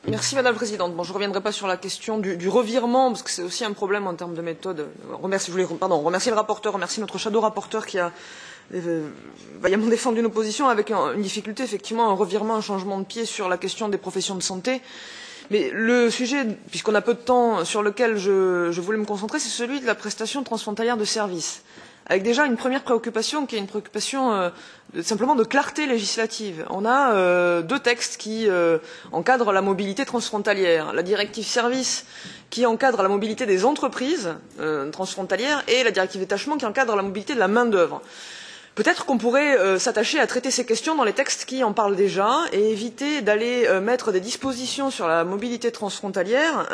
Merci Madame la Présidente. Bon, je ne reviendrai pas sur la question du revirement, parce que c'est aussi un problème en termes de méthode. Je voulais remercier le rapporteur, remercier notre shadow rapporteur qui a vaillamment défendu nos positions avec une difficulté, effectivement, un revirement, un changement de pied sur la question des professions de santé. Mais le sujet, puisqu'on a peu de temps, sur lequel je voulais me concentrer, c'est celui de la prestation transfrontalière de services. Avec déjà une première préoccupation qui est une préoccupation simplement de clarté législative. On a deux textes qui encadrent la mobilité transfrontalière. La directive services qui encadre la mobilité des entreprises transfrontalières et la directive détachement qui encadre la mobilité de la main-d'œuvre. Peut-être qu'on pourrait s'attacher à traiter ces questions dans les textes qui en parlent déjà et éviter d'aller mettre des dispositions sur la mobilité transfrontalière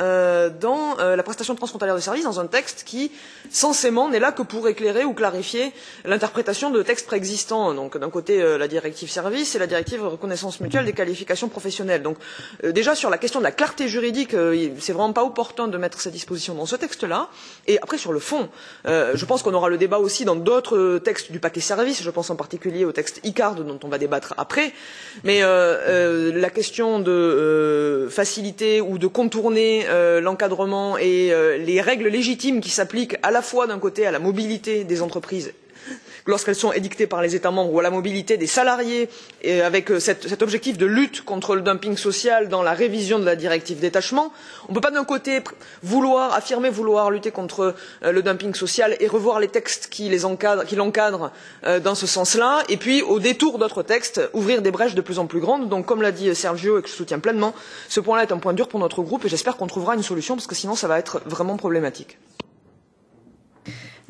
dans la prestation transfrontalière de services dans un texte qui, censément, n'est là que pour éclairer ou clarifier l'interprétation de textes préexistants. Donc, d'un côté, la directive services et la directive reconnaissance mutuelle des qualifications professionnelles. Donc, déjà, sur la question de la clarté juridique, c'est vraiment pas opportun de mettre ces dispositions dans ce texte-là. Et après, sur le fond, je pense qu'on aura le débat aussi dans d'autres textes du paquet services. Je pense en particulier au texte ICARD dont on va débattre après, mais la question de faciliter ou de contourner l'encadrement et les règles légitimes qui s'appliquent à la fois d'un côté à la mobilité des entreprises lorsqu'elles sont édictées par les États membres ou à la mobilité des salariés et avec cet objectif de lutte contre le dumping social dans la révision de la directive détachement. On ne peut pas d'un côté affirmer vouloir lutter contre le dumping social et revoir les textes qui l'encadrent dans ce sens-là et puis au détour d'autres textes ouvrir des brèches de plus en plus grandes. Donc comme l'a dit Sergio et que je soutiens pleinement, ce point-là est un point dur pour notre groupe et j'espère qu'on trouvera une solution parce que sinon ça va être vraiment problématique.